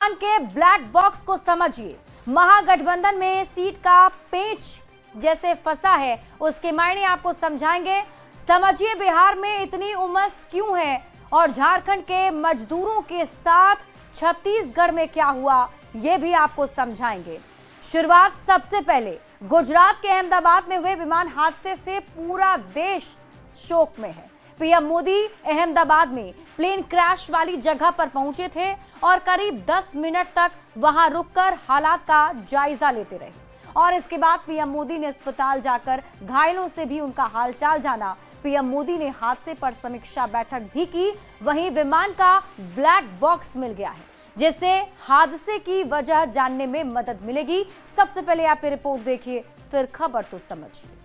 के black box को समझिए। महागठबंधन में सीट का पेंच जैसे फंसा है, उसके मायने आपको समझाएंगे। समझिए बिहार में इतनी उमस क्यों है और झारखंड के मजदूरों के साथ छत्तीसगढ़ में क्या हुआ, यह भी आपको समझाएंगे। शुरुआत सबसे पहले गुजरात के अहमदाबाद में हुए विमान हादसे से पूरा देश शोक में है। पीएम मोदी अहमदाबाद में प्लेन क्रैश वाली जगह पर पहुंचे थे और करीब 10 मिनट तक वहां रुककर हालात का जायजा लेते रहे और इसके बाद पीएम मोदी ने अस्पताल जाकर घायलों से भी उनका हालचाल जाना। पीएम मोदी ने हादसे पर समीक्षा बैठक भी की। वहीं विमान का ब्लैक बॉक्स मिल गया है, जिससे हादसे की वजह जानने में मदद मिलेगी। सबसे पहले आप ये रिपोर्ट देखिए, फिर खबर तो समझिए।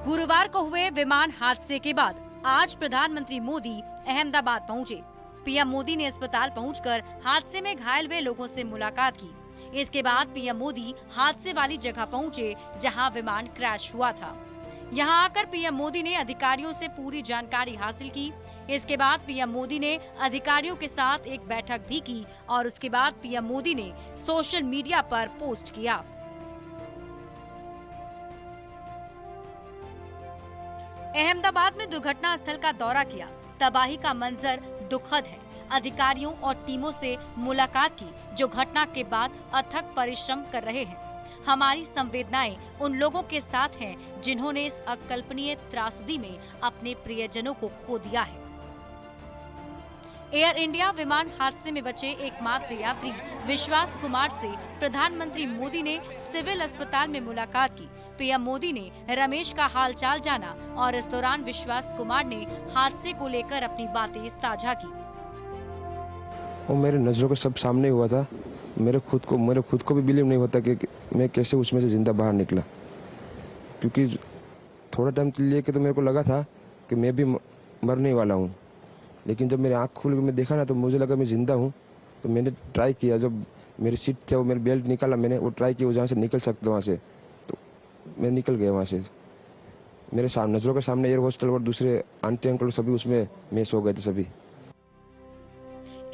गुरुवार को हुए विमान हादसे के बाद आज प्रधानमंत्री मोदी अहमदाबाद पहुंचे। पीएम मोदी ने अस्पताल पहुंचकर हादसे में घायल हुए लोगों से मुलाकात की। इसके बाद पीएम मोदी हादसे वाली जगह पहुंचे जहां विमान क्रैश हुआ था। यहां आकर पीएम मोदी ने अधिकारियों से पूरी जानकारी हासिल की। इसके बाद पीएम मोदी ने अधिकारियों के साथ एक बैठक भी की और उसके बाद पीएम मोदी ने सोशल मीडिया पर पोस्ट किया। अहमदाबाद में दुर्घटना स्थल का दौरा किया। तबाही का मंजर दुखद है। अधिकारियों और टीमों से मुलाकात की जो घटना के बाद अथक परिश्रम कर रहे हैं। हमारी संवेदनाएं उन लोगों के साथ हैं जिन्होंने इस अकल्पनीय त्रासदी में अपने प्रियजनों को खो दिया है। एयर इंडिया विमान हादसे में बचे एकमात्र यात्री विश्वास कुमार से प्रधानमंत्री मोदी ने सिविल अस्पताल में मुलाकात की। पीएम मोदी ने रमेश का हालचाल जाना और इस दौरान विश्वास कुमार ने हादसे को लेकर अपनी बातें साझा की। वो मेरे नजरों के सब सामने हुआ था। मेरे खुद को भी बिलीव नहीं होता कि मैं कैसे उसमें से जिंदा बाहर निकला, क्योंकि थोड़ा टाइम लिए के तो मेरे को लगा था कि मैं भी मरने वाला हूँ, लेकिन जब मेरी आँख खुल के मैं देखा ना तो मुझे लगा मैं जिंदा हूँ। तो मैंने ट्राई किया, जब मेरी सीट थे वो मेरी बेल्ट निकाला, मैंने वो ट्राई किया जहाँ से निकल सकता वहाँ से, तो मैं निकल गया वहाँ से। मेरे सामने नजरों के सामने एयर होस्टल और दूसरे आंटी अंकल सभी उसमें मिस हो गए थे सभी।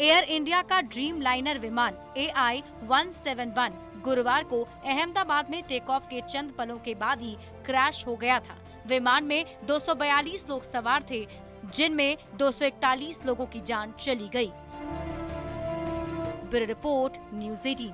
एयर इंडिया का ड्रीम लाइनर विमान AI-171 गुरुवार को अहमदाबाद में टेक ऑफ के चंद पलों के बाद ही क्रैश हो गया था। विमान में 242 लोग सवार थे, जिनमें 241 लोगों की जान चली गई। Bureau report, news 18।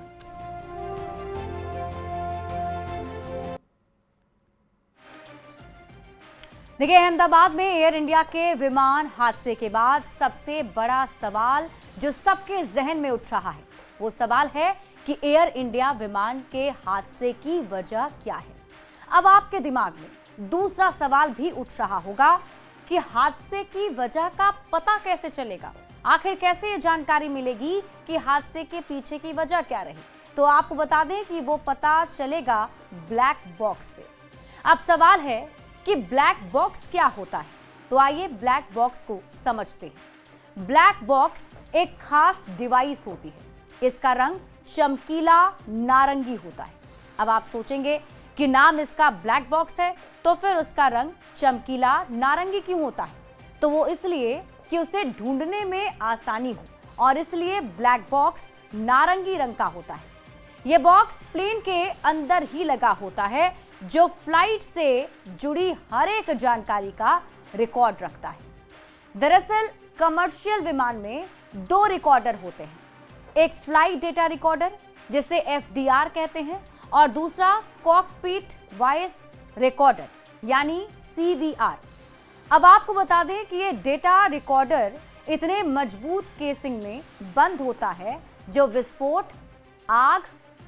देखिए, अहमदाबाद में एयर इंडिया के विमान हादसे के बाद सबसे बड़ा सवाल जो सबके जहन में उठ रहा है, वो सवाल है कि एयर इंडिया विमान के हादसे की वजह क्या है। अब आपके दिमाग में दूसरा सवाल भी उठ रहा होगा कि हादसे की वजह का पता कैसे चलेगा, आखिर कैसे ये जानकारी मिलेगी कि हादसे के पीछे की वजह क्या रही। तो आपको बता दें कि वो पता चलेगा ब्लैक बॉक्स से। अब सवाल है कि ब्लैक बॉक्स क्या होता है, तो आइए ब्लैक बॉक्स को समझते हैं। ब्लैक बॉक्स एक खास डिवाइस होती है। इसका रंग चमकीला नारंगी होता है। अब आप सोचेंगे कि नाम इसका ब्लैक बॉक्स है तो फिर उसका रंग चमकीला नारंगी क्यों होता है? तो वो इसलिए कि उसे ढूंढने में आसानी हो और इसलिए ब्लैक बॉक्स नारंगी रंग का होता है। ये बॉक्स प्लेन के अंदर ही लगा होता है, जो फ्लाइट से जुड़ी हर एक जानकारी का रिकॉर्ड रखता है। दरअसल कमर्शियल विमान में 2 रिकॉर्डर होते हैं, एक फ्लाइट डेटा रिकॉर्डर जिसे FDR कहते हैं और दूसरा कॉकपिट वॉइस रिकॉर्डर यानी CVR। अब आपको बता दें कि ये डेटा रिकॉर्डर इतने मजबूत केसिंग में बंद होता है जो विस्फोट, आग,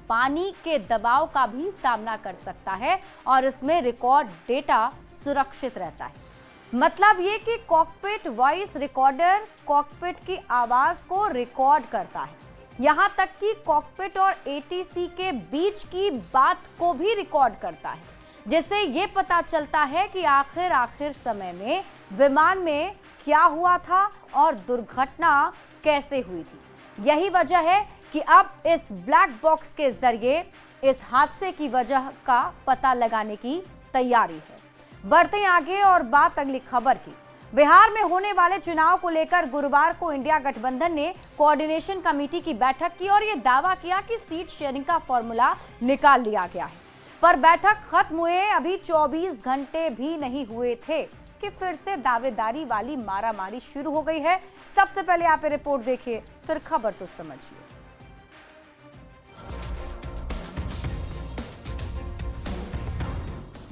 पानी के दबाव का भी सामना कर सकता है और इसमें रिकॉर्ड डेटा सुरक्षित रहता है। मतलब ये कि कॉकपिट वॉइस रिकॉर्डर कॉकपिट की आवाज को रिकॉर्ड करता है, यहां तक कि कॉकपिट और ATC के बीच की बात को भी रिकॉर्ड करता है, जिससे ये पता चलता है कि आखिर समय में विमान में क्या हुआ था और दुर्घटना कैसे हुई थी। यही वजह है कि अब इस ब्लैक बॉक्स के जरिए इस हादसे की वजह का पता लगाने की तैयारी है। बढ़ते हैं आगे और बात अगली खबर की। बिहार में होने वाले चुनाव को लेकर गुरुवार को इंडिया गठबंधन ने कोऑर्डिनेशन कमेटी की बैठक की और यह दावा किया कि सीट शेयरिंग का फॉर्मूला निकाल लिया गया है। पर बैठक खत्म हुए अभी 24 घंटे भी नहीं हुए थे कि फिर से दावेदारी वाली मारामारी शुरू हो गई है। सबसे पहले आप ये रिपोर्ट देखिए, फिर खबर तो समझिए।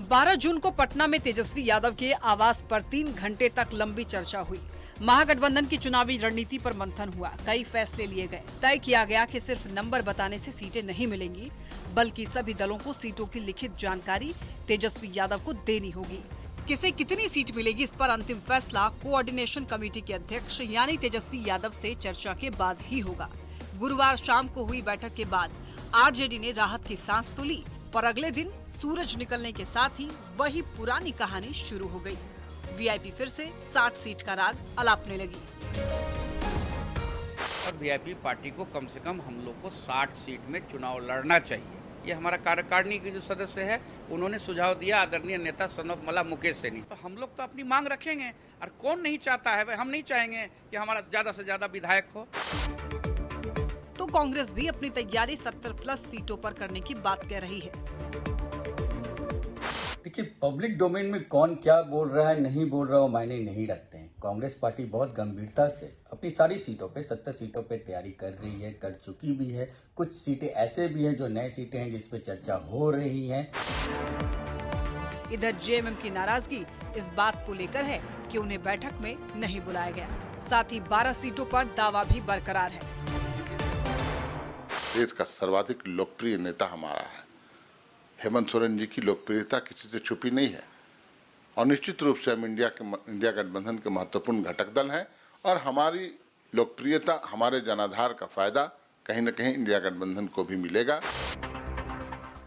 12 जून को पटना में तेजस्वी यादव के आवास पर 3 घंटे तक लंबी चर्चा हुई। महागठबंधन की चुनावी रणनीति पर मंथन हुआ, कई फैसले लिए गए। तय किया गया कि सिर्फ नंबर बताने से सीटें नहीं मिलेंगी, बल्कि सभी दलों को सीटों की लिखित जानकारी तेजस्वी यादव को देनी होगी। किसे कितनी सीट मिलेगी, इस पर अंतिम फैसला कोऑर्डिनेशन कमेटी के अध्यक्ष यानी तेजस्वी यादव से चर्चा के बाद ही होगा। गुरुवार शाम को हुई बैठक के बाद आरजेडी ने राहत की सांस तो ली, पर अगले दिन सूरज निकलने के साथ ही वही पुरानी कहानी शुरू हो गई। वीआईपी फिर से 60 सीट का राग अलापने लगी। और वीआईपी पार्टी को कम से कम हम लोग को 60 सीट में चुनाव लड़ना चाहिए। ये हमारा कार्यकारिणी के जो सदस्य है उन्होंने सुझाव दिया, आदरणीय नेता सन ऑफ मला मुकेश सैनी। तो हम लोग तो अपनी मांग रखेंगे, और कौन नहीं चाहता है भाई, हम नहीं चाहेंगे कि हमारा ज्यादा से ज्यादा विधायक हो। तो कांग्रेस भी अपनी तैयारी 70+ सीटों पर करने की बात कह रही है। देखिए, पब्लिक डोमेन में कौन क्या बोल रहा है नहीं बोल रहा है वो मायने नहीं रखते हैं। कांग्रेस पार्टी बहुत गंभीरता से अपनी सारी सीटों पे 70 सीटों पे तैयारी कर रही है, कर चुकी भी है। कुछ सीटें ऐसे भी हैं जो नई सीटें हैं जिस पे चर्चा हो रही है। इधर जेएमएम की नाराजगी इस बात को लेकर है कि उन्हें बैठक में नहीं बुलाया गया। साथ ही 12 सीटों पर दावा भी बरकरार है। देश का सर्वाधिक लोकप्रिय नेता हमारा है। हेमंत सोरेन जी की लोकप्रियता किसी से छुपी नहीं है, और निश्चित रूप से हम इंडिया गठबंधन के महत्वपूर्ण घटक दल हैं, और हमारी लोकप्रियता, हमारे जनाधार का फायदा कहीं न कहीं इंडिया गठबंधन को भी मिलेगा।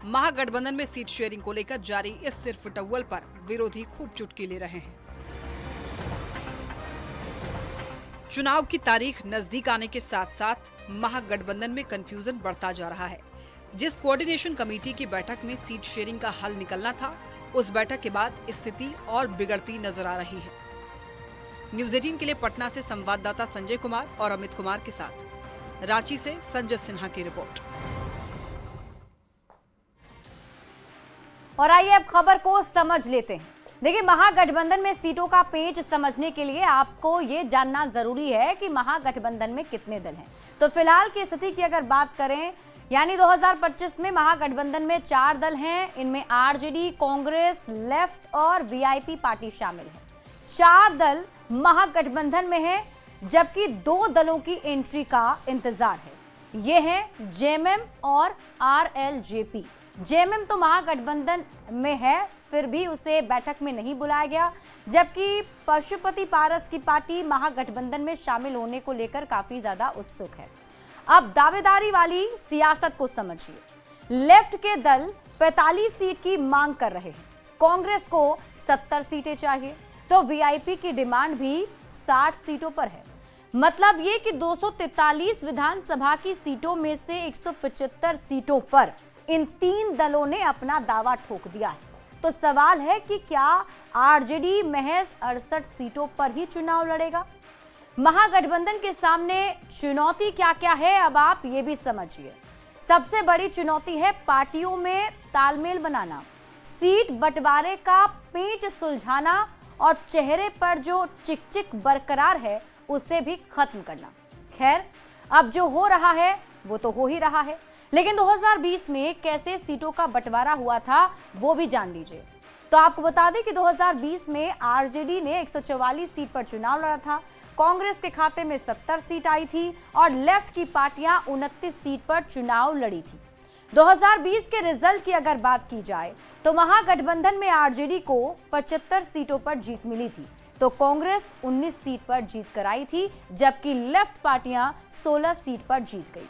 महागठबंधन में सीट शेयरिंग को लेकर जारी इस सिरफुटौल पर विरोधी खूब चुटकी ले रहे हैं। चुनाव की तारीख नजदीक आने के साथ साथ महागठबंधन में कंफ्यूजन बढ़ता जा रहा है। जिस कोऑर्डिनेशन कमेटी की बैठक में सीट शेयरिंग का हल निकलना था, उस बैठक के बाद स्थिति और बिगड़ती नजर आ रही है। न्यूज़ 18 के लिए पटना से संवाददाता संजय कुमार और अमित कुमार के साथ रांची से संजय सिन्हा की रिपोर्ट। और आइए अब खबर को समझ लेते हैं। देखिए, महागठबंधन में सीटों का पेच समझने के लिए आपको ये जानना जरूरी है कि महागठबंधन में कितने दल हैं। तो फिलहाल की स्थिति की अगर बात करें, यानी 2025 में महागठबंधन में 4 दल हैं। इनमें आरजेडी, कांग्रेस, लेफ्ट और वीआईपी पार्टी शामिल है। 4 दल महागठबंधन में हैं, जबकि 2 दलों की एंट्री का इंतजार है। ये हैं जेएमएम और आरएलजेपी। जेएमएम तो महागठबंधन में है, फिर भी उसे बैठक में नहीं बुलाया गया, जबकि पशुपति पारस की पार्टी महागठबंधन में शामिल होने को लेकर काफी ज्यादा उत्सुक है। अब दावेदारी वाली सियासत को समझिए। लेफ्ट के दल 45 सीट की मांग कर रहे हैं, कांग्रेस को 70 सीटें चाहिए, तो वीआईपी की डिमांड भी 60 सीटों पर है। मतलब ये कि 243 विधानसभा की सीटों में से 175 सीटों पर इन 3 दलों ने अपना दावा ठोक दिया है। तो सवाल है कि क्या आरजेडी महज 68 सीटों पर ही चुनाव लड़ेगा? महागठबंधन के सामने चुनौती क्या क्या है, अब आप ये भी समझिए। सबसे बड़ी चुनौती है पार्टियों में तालमेल बनाना, सीट बंटवारे का पेच सुलझाना और चेहरे पर जो चिकचिक बरकरार है उसे भी खत्म करना। खैर, अब जो हो रहा है वो तो हो ही रहा है, लेकिन 2020 में कैसे सीटों का बंटवारा हुआ था वो भी जान लीजिए। तो आपको बता दें कि 2020 में आरजेडी ने 144 सीट पर चुनाव लड़ा था, कांग्रेस के खाते में 70 सीट आई थी और लेफ्ट की पार्टियां 29 सीट पर चुनाव लड़ी थी। 2020 के रिजल्ट की अगर बात की जाए तो महागठबंधन में आरजेडी को 75 सीटों पर जीत मिली थी, तो कांग्रेस 19 सीट पर जीत कर आई थी, जबकि लेफ्ट पार्टियां 16 सीट पर जीत गई।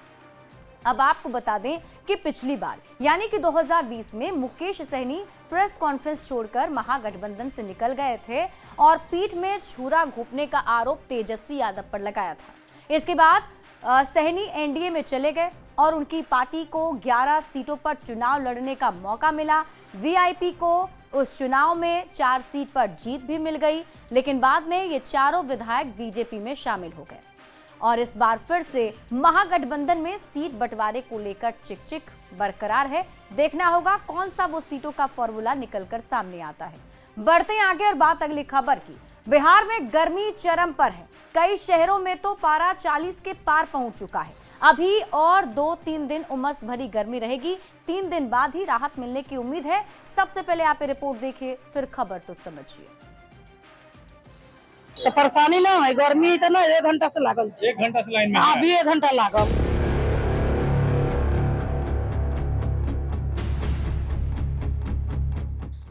अब आपको बता दें कि पिछली बार यानी कि 2020 में मुकेश सहनी प्रेस कॉन्फ्रेंस छोड़कर महागठबंधन से निकल गए थे और पीठ में छुरा घोंपने का आरोप तेजस्वी यादव पर लगाया था। इसके बाद सहनी एनडीए में चले गए और उनकी पार्टी को 11 सीटों पर चुनाव लड़ने का मौका मिला। वीआईपी को उस चुनाव में 4 सीट पर जीत भी मिल गई, लेकिन बाद में ये चारों विधायक बीजेपी में शामिल हो गए और इस बार फिर से महागठबंधन में सीट बंटवारे को लेकर चिक बरकरार है। देखना होगा कौन सा वो सीटों का फॉर्मूला निकलकर सामने आता है। बढ़ते हैं आगे और बात अगली खबर की। बिहार में गर्मी चरम पर है। कई शहरों में तो पारा 40 के पार पहुंच चुका है। अभी और 2-3 दिन उमस भरी गर्मी रहेगी। 3 दिन बाद ही राहत मिलने की उम्मीद है। सबसे पहले आप ये रिपोर्ट देखिए, फिर खबर तो समझिए। तो परेशानी ना है, गर्मी इतना 1 घंटा से लागल। 1 घंटा से लाइन में अभी 1 घंटा लागल।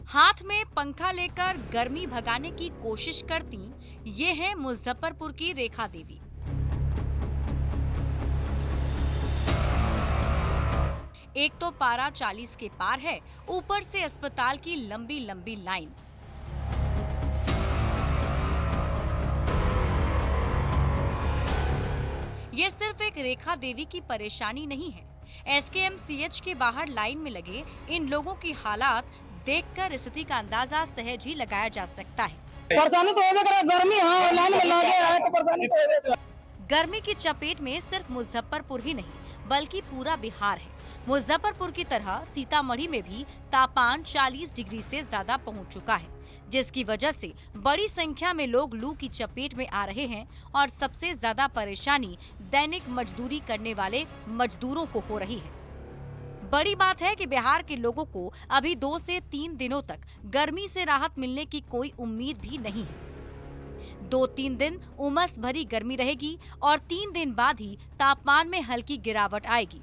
हाथ में पंखा लेकर गर्मी भगाने की कोशिश करती ये है मुजफ्फरपुर की रेखा देवी। एक तो पारा 40 के पार है, ऊपर से अस्पताल की लंबी लंबी लाइन। ये सिर्फ एक रेखा देवी की परेशानी नहीं है। एसकेएमसीएच के बाहर लाइन में लगे इन लोगों की हालात देखकर स्थिति का अंदाजा सहज ही लगाया जा सकता है। परेशानी तो होबे करे, गर्मी है, लाइन में लगे है तो परेशानी तो होबे करे। गर्मी की चपेट में सिर्फ मुजफ्फरपुर ही नहीं बल्कि पूरा बिहार है। मुजफ्फरपुर की तरह सीतामढ़ी में भी तापमान 40 डिग्री से ज्यादा पहुंच चुका है, जिसकी वजह से बड़ी संख्या में लोग लू की चपेट में आ रहे हैं और सबसे ज्यादा परेशानी दैनिक मजदूरी करने वाले मजदूरों को हो रही है। बड़ी बात है कि बिहार के लोगों को अभी 2 से 3 दिनों तक गर्मी से राहत मिलने की कोई उम्मीद भी नहीं है। 2-3 दिन उमस भरी गर्मी रहेगी और 3 दिन बाद ही तापमान में हल्की गिरावट आएगी।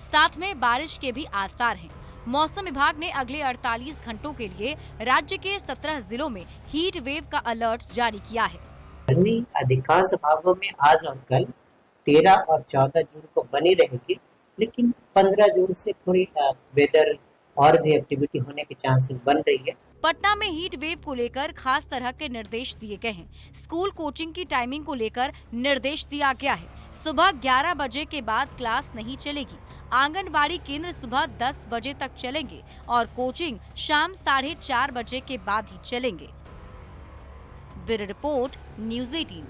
साथ में बारिश के भी आसार हैं। मौसम विभाग ने अगले 48 घंटों के लिए राज्य के 17 जिलों में हीट वेव का अलर्ट जारी किया है। गर्मी अधिकांश भागों में आज और कल 13 और 14 जून को बनी रहेगी, लेकिन 15 जून से थोड़ी वेदर और भी एक्टिविटी होने के चांसेस बन रही है। पटना में हीट वेव को लेकर खास तरह के निर्देश दिए गए हैं। स्कूल कोचिंग की टाइमिंग को लेकर निर्देश दिया गया है। सुबह 11 बजे के बाद क्लास नहीं चलेगी। आंगनबाड़ी केंद्र सुबह 10 बजे तक चलेंगे और कोचिंग शाम 4:30 बजे के बाद ही चलेंगे। Bureau report, news 18।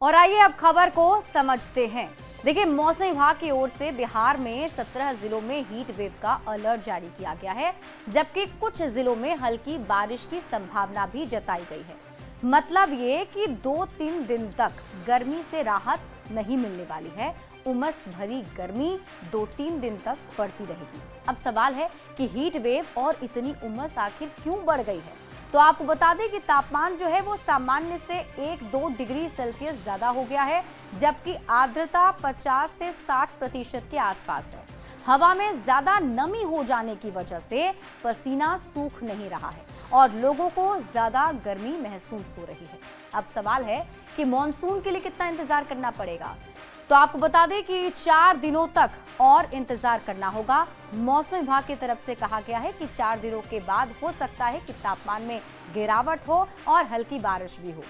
और आइए अब खबर को समझते हैं। देखिए, मौसम विभाग की ओर से बिहार में 17 जिलों में हीट वेव का अलर्ट जारी किया गया है, जबकि कुछ जिलों में हल्की बारिश की संभावना भी जताई गई है। मतलब ये कि 2-3 दिन तक गर्मी से राहत नहीं मिलने वाली है। उमस भरी गर्मी 2-3 दिन तक पड़ती रहेगी। अब सवाल है कि हीट वेव और इतनी उमस आखिर क्यों बढ़ गई है। तो आपको बता दें कि तापमान जो है वो सामान्य से 1-2 डिग्री सेल्सियस ज्यादा हो गया है, जबकि आर्द्रता 50 से 60% के आसपास है। हवा में ज्यादा नमी हो जाने की वजह से पसीना सूख नहीं रहा है और लोगों को ज्यादा गर्मी महसूस हो रही है। अब सवाल है कि मॉनसून के लिए कितना इंतजार करना पड़ेगा। तो आपको बता दें कि 4 दिनों तक और इंतजार करना होगा। मौसम विभाग की तरफ से कहा गया है कि 4 दिनों के बाद हो सकता है कि तापमान में गिरावट हो और हल्की बारिश भी हो,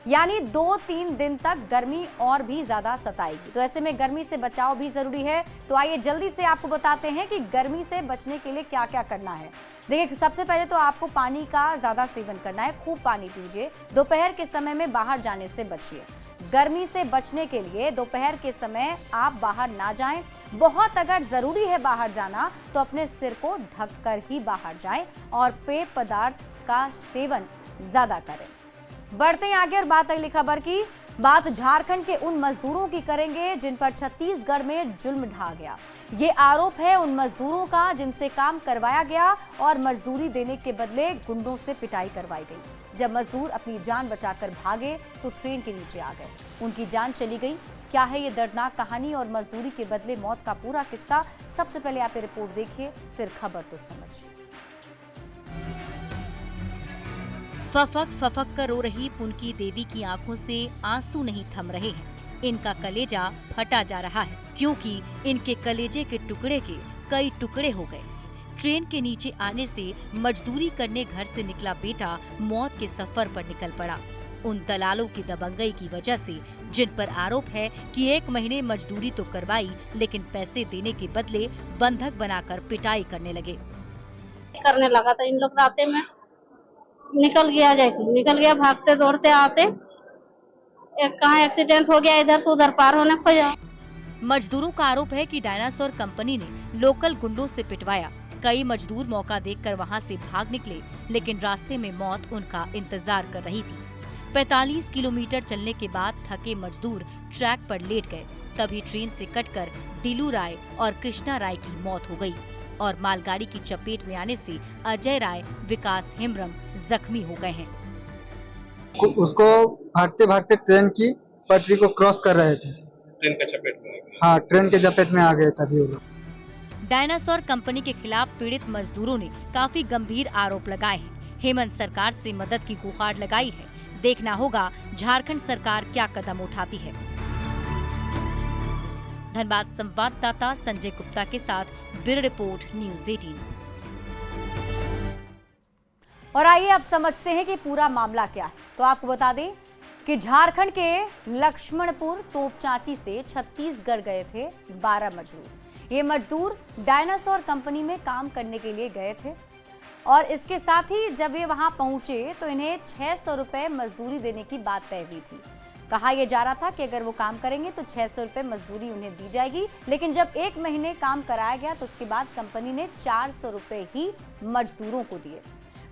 यानी 2-3 दिन तक गर्मी और भी ज्यादा सताएगी। तो ऐसे में गर्मी से बचाव भी जरूरी है। तो आइए जल्दी से आपको बताते हैं कि गर्मी से बचने के लिए क्या क्या करना है। देखिए, सबसे पहले तो आपको पानी का ज्यादा सेवन करना है। खूब पानी पीजिए। दोपहर के समय में बाहर जाने से बचिए। गर्मी से बचने के लिए दोपहर के समय आप बाहर ना जाएं। बहुत अगर जरूरी है बाहर जाना तो अपने सिर को ढककर ही बाहर जाएं और पेय पदार्थ का सेवन ज्यादा करें। बढ़ते हैं आगे और बात अगली खबर की। बात झारखंड के उन मजदूरों की करेंगे जिन पर छत्तीसगढ़ में जुल्म ढा गया। ये आरोप है उन मजदूरों का जिनसे काम करवाया गया और मजदूरी देने के बदले गुंडों से पिटाई करवाई गई। जब मजदूर अपनी जान बचाकर भागे तो ट्रेन के नीचे आ गए, उनकी जान चली गई। क्या है ये दर्दनाक कहानी और मजदूरी के बदले मौत का पूरा किस्सा? सबसे पहले आप ये रिपोर्ट देखिए, फिर खबर तो समझिए। फफक फफक कर रो रही पुनकी देवी की आंखों से आंसू नहीं थम रहे हैं। इनका कलेजा फटा जा रहा है क्योंकि इनके कलेजे के टुकड़े के कई टुकड़े हो गए। ट्रेन के नीचे आने से मजदूरी करने घर से निकला बेटा मौत के सफर पर निकल पड़ा। उन दलालों की दबंगई की वजह से, जिन पर आरोप है कि 1 महीने मजदूरी तो करवाई लेकिन पैसे देने के बदले बंधक बनाकर पिटाई करने लगे। करने लगा था इन लोग रास्ते में निकल गया भागते दौड़ते आते, एक कहाँ एक्सीडेंट हो गया, इधर से उधर पार होने खोजा। मजदूरों का आरोप है कि डायनासोर कंपनी ने लोकल गुंडों से पिटवाया। कई मजदूर मौका देखकर वहां से भाग निकले, लेकिन रास्ते में मौत उनका इंतजार कर रही थी। 45 किलोमीटर चलने के बाद थके मजदूर ट्रैक पर लेट गए। तभी ट्रेन से कटकर दिलू राय और कृष्णा राय की मौत हो गई और मालगाड़ी की चपेट में आने से अजय राय, विकास हेम्ब्रम जख्मी हो गए हैं। उसको भागते भागते ट्रेन की पटरी को क्रॉस कर रहे थे, ट्रेन के चपेट में। हाँ, ट्रेन के चपेट में आ गए तभी वो लोग। डायनासोर कंपनी के खिलाफ पीड़ित मजदूरों ने काफी गंभीर आरोप लगाए हैं। हेमंत सरकार से मदद की गुहार लगाई है। देखना होगा झारखंड सरकार क्या कदम उठाती है। धनबाद संवाददाता संजय गुप्ता के साथ ब्यूरो रिपोर्ट न्यूज़ 18। और आइए अब समझते हैं कि पूरा मामला क्या है। तो आपको बता दें कि झारखंड के लक्ष्मणपुर तोपचांची से छत्तीसगढ़ गए थे 12 मजदूर। ये मजदूर डायनासोर कंपनी में काम करने के लिए गए थे और इसके साथ ही जब ये वहां पहुंचे तो इन्हें 600 रुपए मजदूरी देने की बात तय हुई थी। कहा यह जा रहा था कि अगर वो काम करेंगे तो 600 रुपए मजदूरी उन्हें दी जाएगी, लेकिन जब 1 महीने काम कराया गया तो उसके बाद कंपनी ने 400 रुपए ही मजदूरों को दिए।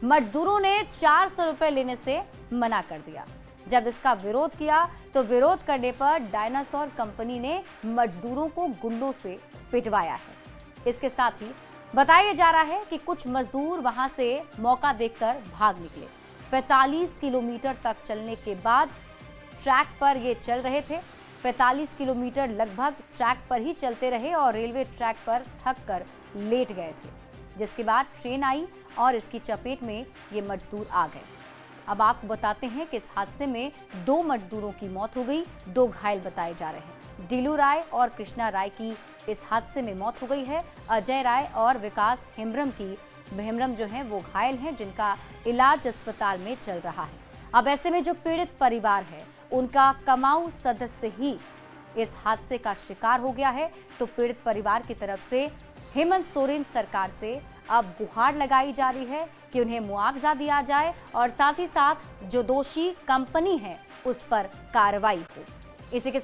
मजदूरों ने 400 रुपए लेने से मना कर दिया। जब इसका विरोध किया तो विरोध करने पर डायनासोर कंपनी ने मजदूरों को गुंडों से पिटवाया है। इसके साथ ही बताया जा रहा है कि कुछ मजदूर वहां से मौका देखकर भाग निकले। 45 किलोमीटर तक चलने के बाद ट्रैक पर ये चल रहे थे। 45 किलोमीटर लगभग ट्रैक पर ही चलते रहे और रेलवे ट्रैक पर थक कर लेट गए थे, जिसके बाद ट्रेन आई और इसकी चपेट में ये मजदूर आ गए। अब आपको बताते हैं कि इस हादसे में 2 मजदूरों की मौत हो गई, 2 घायल बताए जा रहे हैं। दिलू राय और कृष्णा राय की इस हादसे में मौत हो गई है। अजय राय और विकास हेम्ब्रम जो हैं वो घायल हैं, जिनका इलाज अस्पताल में चल रहा है। अब ऐसे में जो पीड़ित परिवार है उनका कमाऊ सदस्य ही इस हादसे का शिकार हो गया है, तो पीड़ित परिवार की तरफ से हेमंत सोरेन सरकार से अब गुहार लगाई जा रही है कि उन्हें मुआवजा दिया जाए और साथ ही साथ जो दोषी कंपनी है उस पर कार्रवाई हो। इसी के